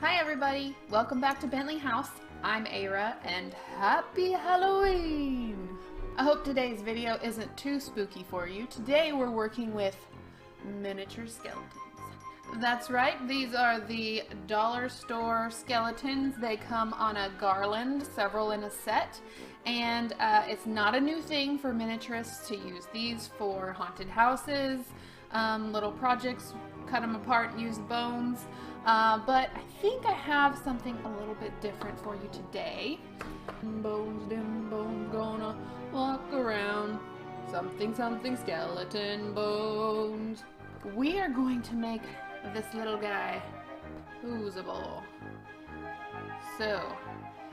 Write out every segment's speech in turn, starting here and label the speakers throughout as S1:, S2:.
S1: Hi everybody, welcome back to Bentley House. I'm Aira and happy Halloween! I hope today's video isn't too spooky for you. Today we're working with miniature skeletons. That's right, these are the dollar store skeletons. They come on a garland, several in a set, and it's not a new thing for miniaturists to use these for haunted houses, little projects, cut them apart and use the bones. But I think I have something a little bit different for you today. Bones, dim bones, gonna walk around. Something, something, skeleton bones. We are going to make this little guy usable. So,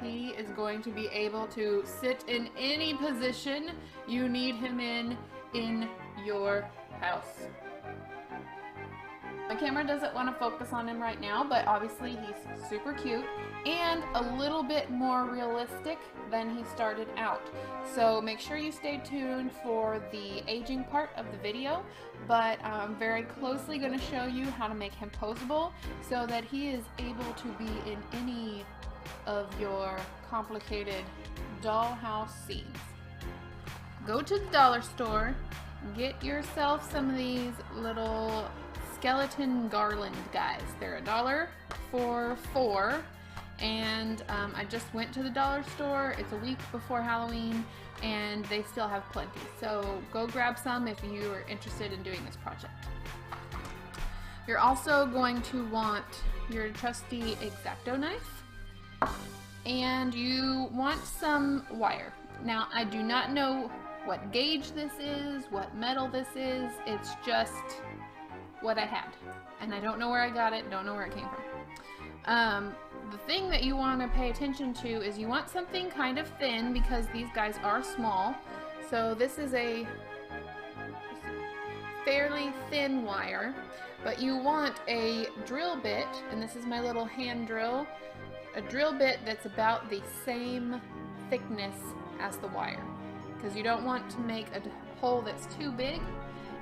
S1: he is going to be able to sit in any position you need him in your house. My camera doesn't want to focus on him right now, but obviously he's super cute and a little bit more realistic than he started out. So make sure you stay tuned for the aging part of the video, but I'm very closely going to show you how to make him posable so that he is able to be in any of your complicated dollhouse scenes. Go to the dollar store, get yourself some of these little skeleton garland guys. They're $1 for 4, and I just went to the dollar store. It's a week before Halloween and they still have plenty, so go grab some if you are interested in doing this project. You're also going to want your trusty X-Acto knife, and you want some wire. Now, I do not know what gauge this is, what metal this is. It's just what I had, and I don't know where I got it, don't know where it came from. The thing that you want to pay attention to is you want something kind of thin because these guys are small. So this is a fairly thin wire, but you want a drill bit, and this is my little hand drill, a drill bit that's about the same thickness as the wire, because you don't want to make a hole that's too big,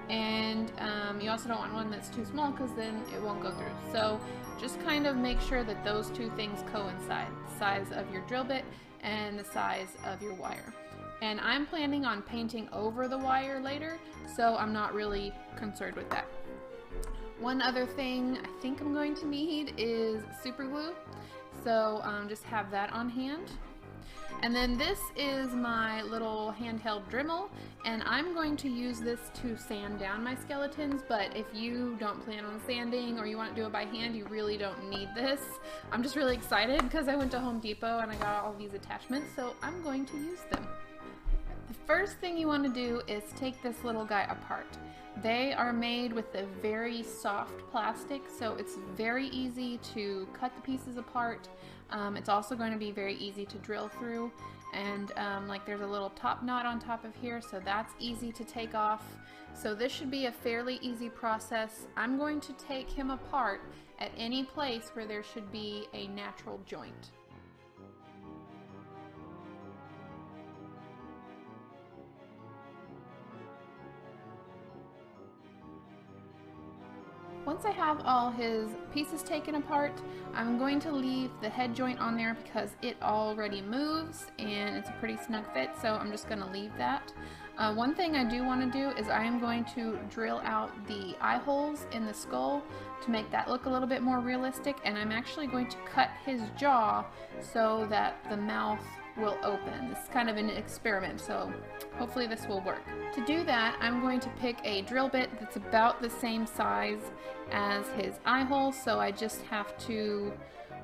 S1: and you also don't want one that's too small because then it won't go through. So just kind of make sure that those two things coincide, the size of your drill bit and the size of your wire. And I'm planning on painting over the wire later, so I'm not really concerned with that. One other thing I think I'm going to need is super glue, so just have that on hand. And then this is my little handheld Dremel, and I'm going to use this to sand down my skeletons, but if you don't plan on sanding or you want to do it by hand, you really don't need this. I'm just really excited because I went to Home Depot and I got all these attachments, so I'm going to use them. The first thing you want to do is take this little guy apart. They are made with a very soft plastic, so it's very easy to cut the pieces apart. It's also going to be very easy to drill through, and like there's a little top knot on top of here, so that's easy to take off. So this should be a fairly easy process. I'm going to take him apart at any place where there should be a natural joint. Once I have all his pieces taken apart, I'm going to leave the head joint on there because it already moves and it's a pretty snug fit, so I'm just going to leave that. One thing I do want to do is I am going to drill out the eye holes in the skull to make that look a little bit more realistic, and I'm actually going to cut his jaw so that the mouth will open. This is kind of an experiment, so hopefully this will work. To do that, I'm going to pick a drill bit that's about the same size as his eye hole, so I just have to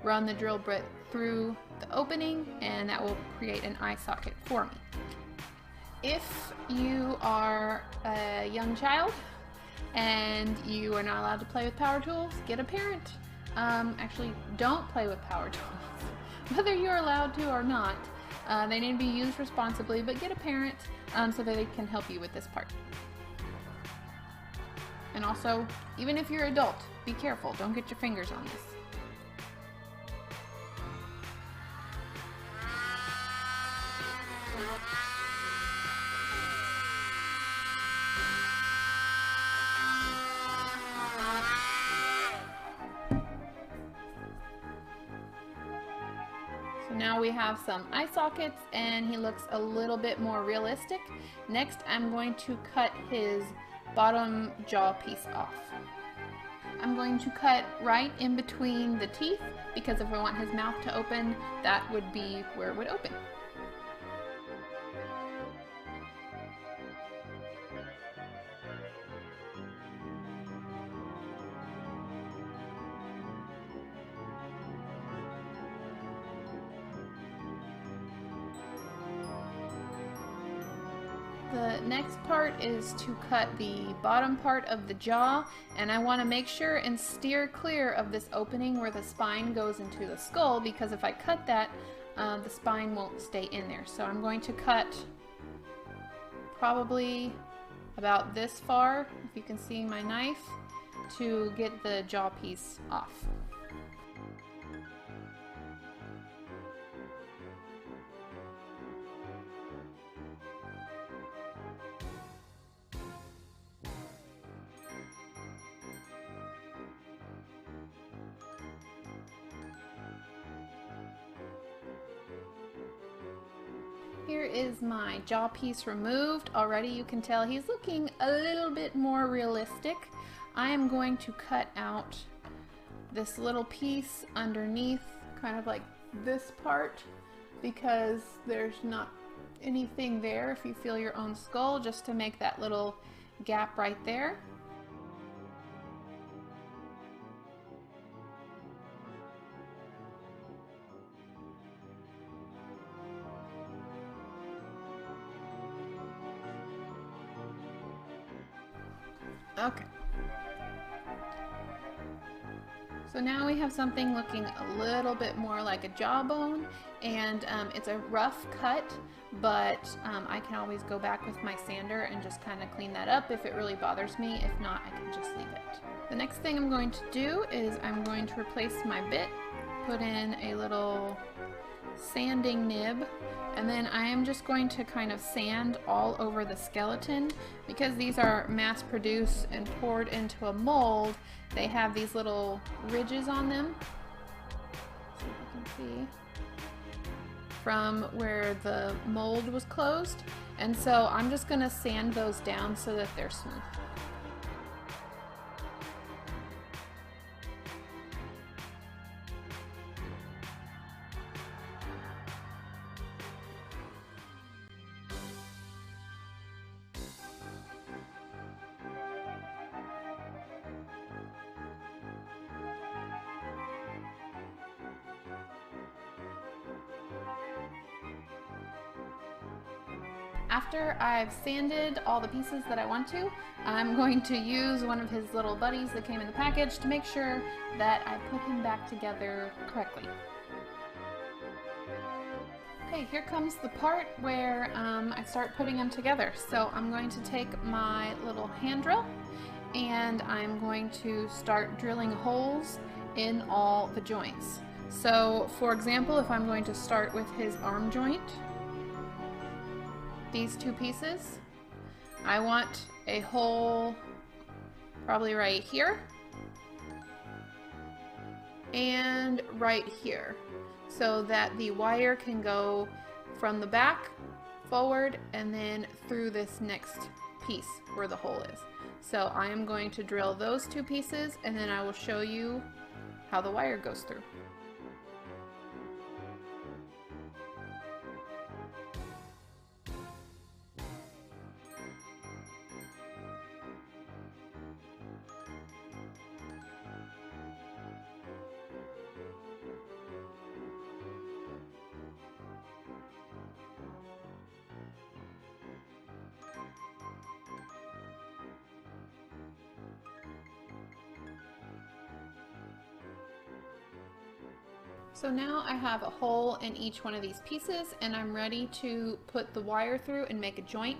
S1: run the drill bit through the opening and that will create an eye socket for me. If you are a young child and you are not allowed to play with power tools, get a parent. Actually, don't play with power tools. Whether you're allowed to or not, they need to be used responsibly, but get a parent so that they can help you with this part. And also, even if you're an adult, be careful. Don't get your fingers on this. now we have some eye sockets and he looks a little bit more realistic. Next, I'm going to cut his bottom jaw piece off. I'm going to cut right in between the teeth because if I want his mouth to open, that would be where it would open. The next part is to cut the bottom part of the jaw, and I want to make sure and steer clear of this opening where the spine goes into the skull, because if I cut that, the spine won't stay in there. So I'm going to cut probably about this far, if you can see my knife, to get the jaw piece off. Here is my jaw piece removed. Already you can tell he's looking a little bit more realistic. I am going to cut out this little piece underneath, kind of like this part, because there's not anything there if you feel your own skull, just to make that little gap right there. Okay. So now we have something looking a little bit more like a jawbone, and it's a rough cut, but I can always go back with my sander and just kind of clean that up if it really bothers me. If not, I can just leave it. The next thing I'm going to do is I'm going to replace my bit, put in a little sanding nib, and then I am just going to kind of sand all over the skeleton. Because these are mass produced and poured into a mold, they have these little ridges on them, so you can see, from where the mold was closed, and so I'm just going to sand those down so that they're smooth. After I've sanded all the pieces that I want to, I'm going to use one of his little buddies that came in the package to make sure that I put him back together correctly. Okay, here comes the part where I start putting them together. So I'm going to take my little hand drill and I'm going to start drilling holes in all the joints. So for example, if I'm going to start with his arm joint, these two pieces, I want a hole probably right here and right here, so that the wire can go from the back forward and then through this next piece where the hole is. So I am going to drill those two pieces and then I will show you how the wire goes through. So now I have a hole in each one of these pieces and I'm ready to put the wire through and make a joint.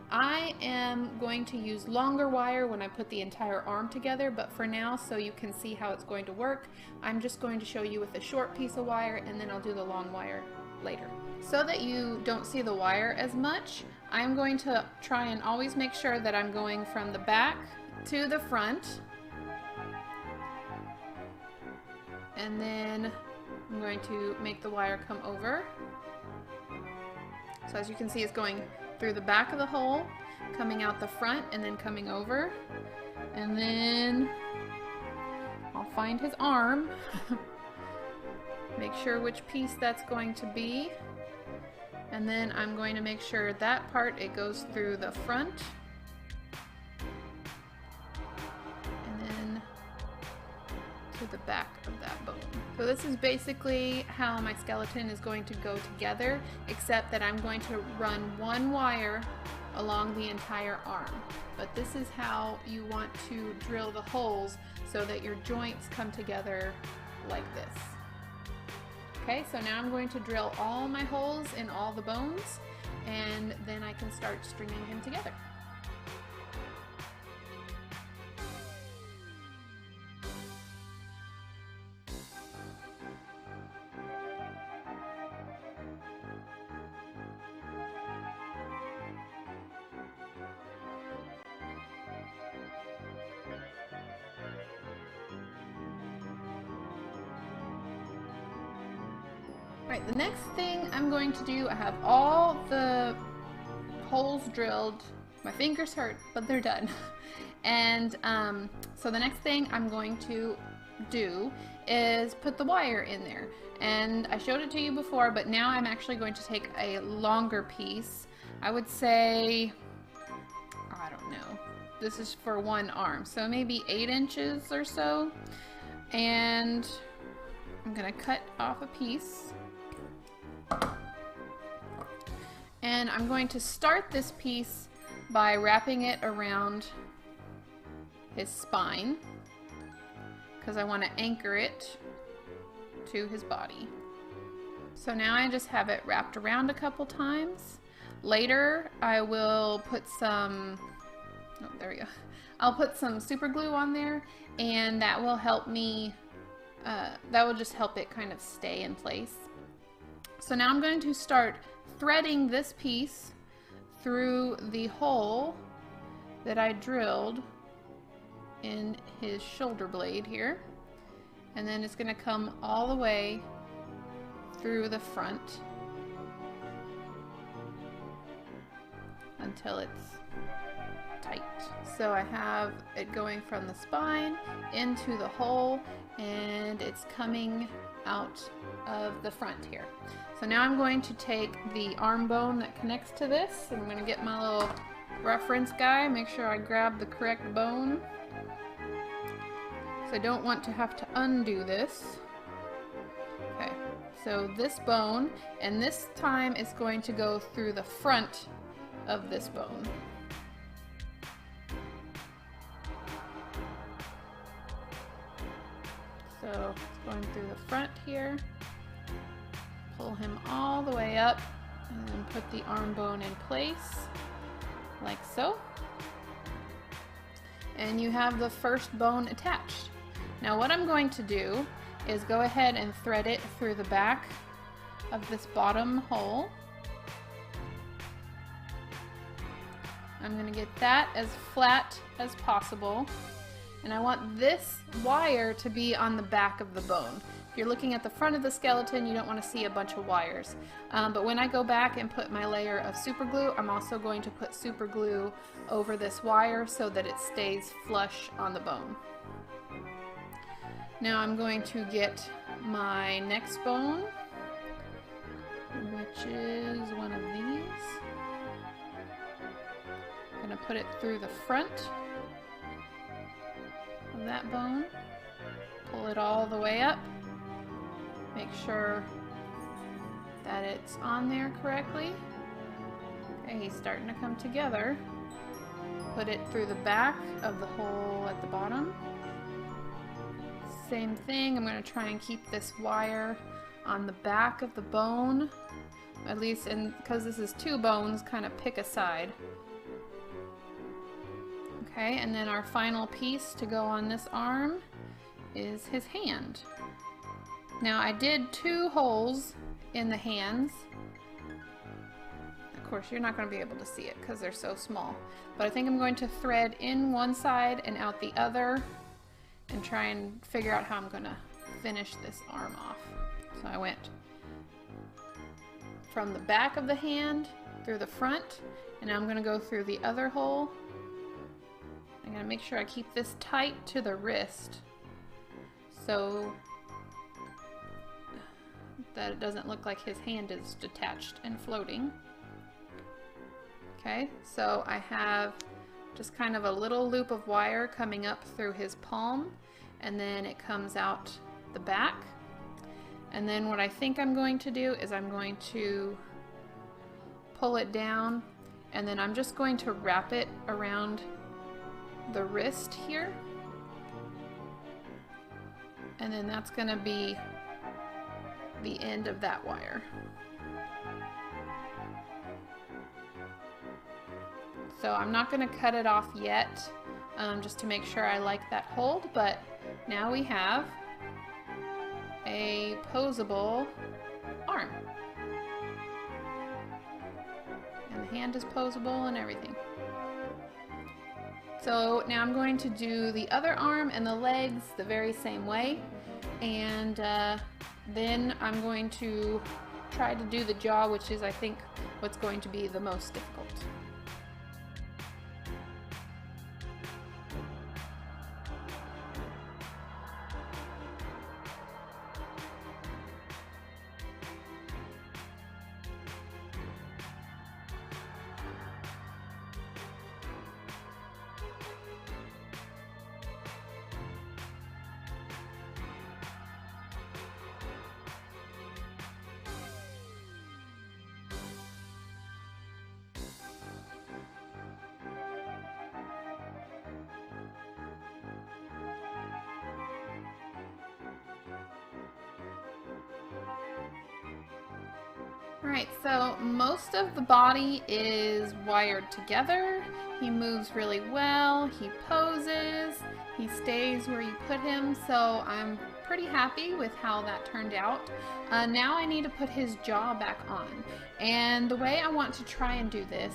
S1: I am going to use longer wire when I put the entire arm together, but for now, so you can see how it's going to work, I'm just going to show you with a short piece of wire and then I'll do the long wire later. So that you don't see the wire as much, I'm going to try and always make sure that I'm going from the back to the front and then I'm going to make the wire come over. So as you can see, it's going through the back of the hole, coming out the front, and then coming over. And then I'll find his arm. Make sure which piece that's going to be. And then I'm going to make sure that part, it goes through the front. And then to the back of that bone. So this is basically how my skeleton is going to go together, except that I'm going to run one wire along the entire arm. But this is how you want to drill the holes so that your joints come together like this. Okay, so now I'm going to drill all my holes in all the bones, and then I can start stringing him together. Alright, the next thing I'm going to do, I have all the holes drilled. My fingers hurt, but they're done. And so the next thing I'm going to do is put the wire in there. And I showed it to you before, but now I'm actually going to take a longer piece. I would say, I don't know, this is for one arm, so maybe 8 inches or so. And I'm gonna cut off a piece. And I'm going to start this piece by wrapping it around his spine, because I want to anchor it to his body. So now I just have it wrapped around a couple times. Later I will put some, oh, there we go. I'll put some super glue on there, and that will help me, that will just help it kind of stay in place. So now I'm going to start threading this piece through the hole that I drilled in his shoulder blade here, and then it's going to come all the way through the front until it's tight. So I have it going from the spine into the hole, and it's coming out of the front here. So now I'm going to take the arm bone that connects to this, and I'm going to get my little reference guy, make sure I grab the correct bone. So I don't want to have to undo this. Okay, so this bone, and this time it's going to go through the front of this bone. So it's going through the front here. Pull him all the way up, and then put the arm bone in place, like so. And you have the first bone attached. Now what I'm going to do is go ahead and thread it through the back of this bottom hole. I'm going to get that as flat as possible. And I want this wire to be on the back of the bone. If you're looking at the front of the skeleton, you don't want to see a bunch of wires. But when I go back and put my layer of super glue, I'm also going to put super glue over this wire so that it stays flush on the bone. Now I'm going to get my next bone, which is one of these. I'm going to put it through the front of that bone, pull it all the way up, make sure that it's on there correctly. Okay, he's starting to come together. Put it through the back of the hole at the bottom. Same thing, I'm going to try and keep this wire on the back of the bone, at least, and because this is 2 bones, kind of pick a side. Okay, and then our final piece to go on this arm is his hand. Now I did 2 holes in the hands. Of course, you're not going to be able to see it because they're so small. But I think I'm going to thread in one side and out the other and try and figure out how I'm going to finish this arm off. So I went from the back of the hand through the front, and now I'm going to go through the other hole. I'm going to make sure I keep this tight to the wrist so that it doesn't look like his hand is detached and floating. Okay, so I have just kind of a little loop of wire coming up through his palm, and then it comes out the back. And then what I think I'm going to do is I'm going to pull it down, and then I'm just going to wrap it around the wrist here. And then that's going to be the end of that wire. So I'm not going to cut it off yet, just to make sure I like that hold, but now we have a posable arm. And the hand is posable and everything. So now I'm going to do the other arm and the legs the very same way, and then I'm going to try to do the jaw, which is, I think, what's going to be the most difficult. Alright, so most of the body is wired together. He moves really well, he poses, he stays where you put him, so I'm pretty happy with how that turned out. Now I need to put his jaw back on, and the way I want to try and do this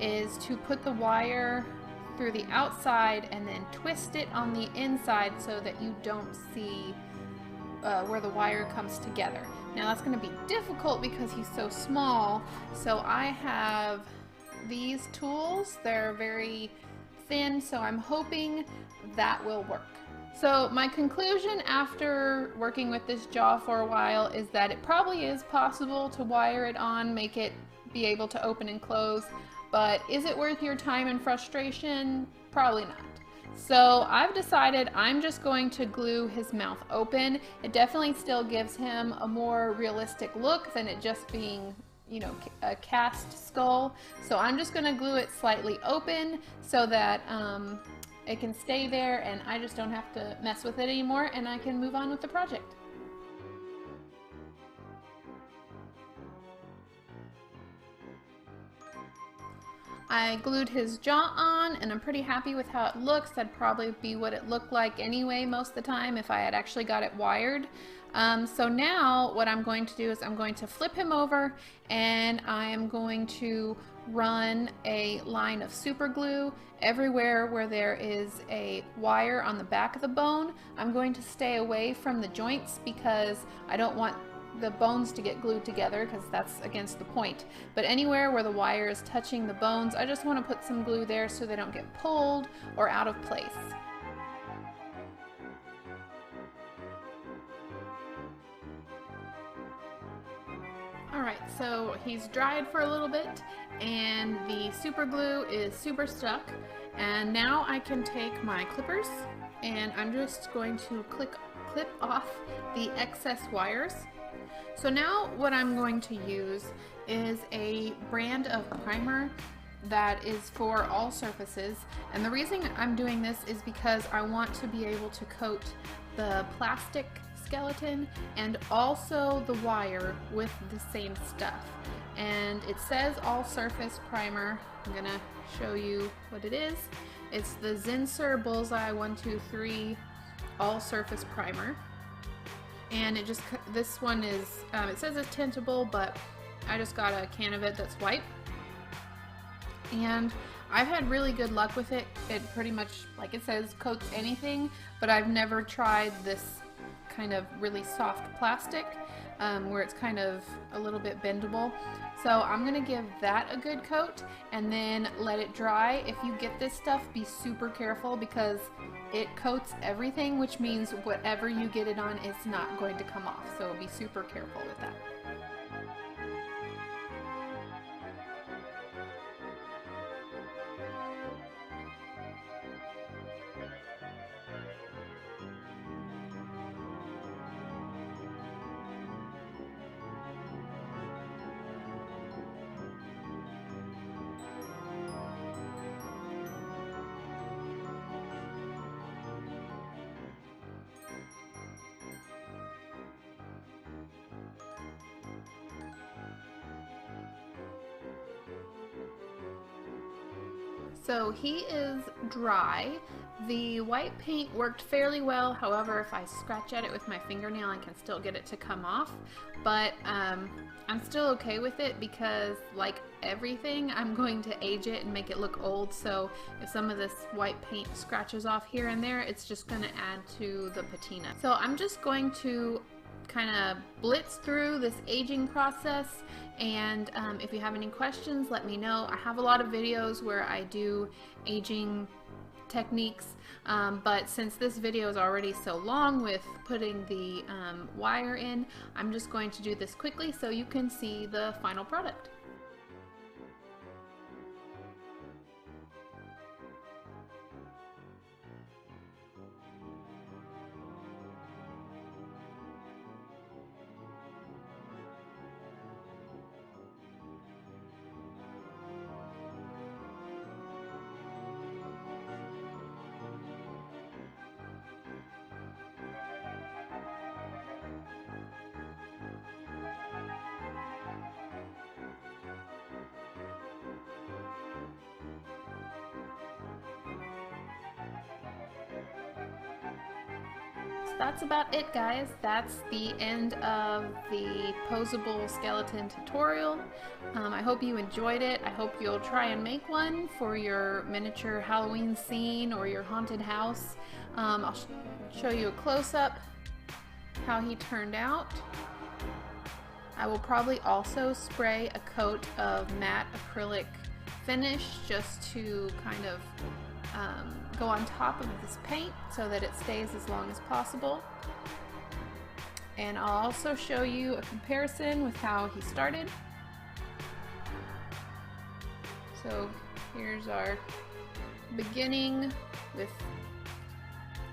S1: is to put the wire through the outside and then twist it on the inside so that you don't see where the wire comes together. Now that's going to be difficult because he's so small, so I have these tools. They're very thin, so I'm hoping that will work. So my conclusion after working with this jaw for a while is that it probably is possible to wire it on, make it be able to open and close, but is it worth your time and frustration? Probably not. So I've decided I'm just going to glue his mouth open. It definitely still gives him a more realistic look than it just being, you know, a cast skull. So I'm just going to glue it slightly open so that it can stay there and I just don't have to mess with it anymore, and I can move on with the project. I glued his jaw on, and I'm pretty happy with how it looks. That'd probably be what it looked like anyway most of the time if I had actually got it wired. So now what I'm going to do is I'm going to flip him over, and I am going to run a line of super glue everywhere where there is a wire on the back of the bone. I'm going to stay away from the joints because I don't want the bones to get glued together, because that's against the point. But anywhere where the wire is touching the bones, I just want to put some glue there so they don't get pulled or out of place. Alright, so he's dried for a little bit and the super glue is super stuck, and now I can take my clippers and I'm just going to clip off the excess wires. So now what I'm going to use is a brand of primer that is for all surfaces, and the reason I'm doing this is because I want to be able to coat the plastic skeleton and also the wire with the same stuff. And it says all surface primer. I'm gonna show you what it is. It's the Zinsser Bullseye 123 all surface primer. And it just, this one is, it says it's tintable, but I just got a can of it that's white. And I've had really good luck with it. It pretty much, like it says, coats anything, but I've never tried this kind of really soft plastic where it's kind of a little bit bendable. So I'm gonna give that a good coat and then let it dry. If you get this stuff, be super careful because it coats everything, which means whatever you get it on, it's not going to come off. So be super careful with that. So he is dry. The white paint worked fairly well. However, if I scratch at it with my fingernail, I can still get it to come off. But I'm still okay with it because, like everything, I'm going to age it and make it look old. So if some of this white paint scratches off here and there, it's just going to add to the patina. So I'm just going to kind of blitz through this aging process, and if you have any questions, let me know. I have a lot of videos where I do aging techniques, but since this video is already so long with putting the wire in, I'm just going to do this quickly so you can see the final product. That's about it, guys. That's the end of the posable skeleton tutorial. I hope you enjoyed it. I hope you'll try and make one for your miniature Halloween scene or your haunted house. I'll show you a close-up how he turned out. I will probably also spray a coat of matte acrylic finish just to kind of go on top of this paint so that it stays as long as possible. And I'll also show you a comparison with how he started. So here's our beginning with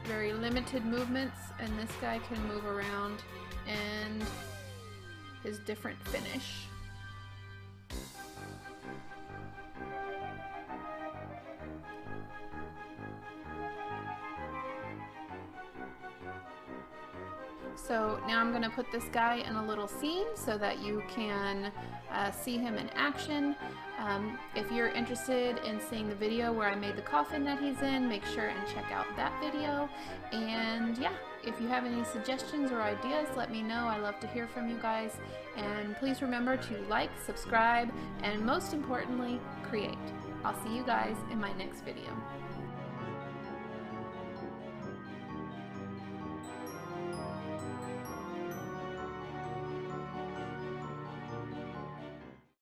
S1: very limited movements, and this guy can move around and his different finish. So now I'm going to put this guy in a little scene so that you can see him in action. If you're interested in seeing the video where I made the coffin that he's in, make sure and check out that video. And yeah, if you have any suggestions or ideas, let me know. I love to hear from you guys. And please remember to like, subscribe, and most importantly, create. I'll see you guys in my next video.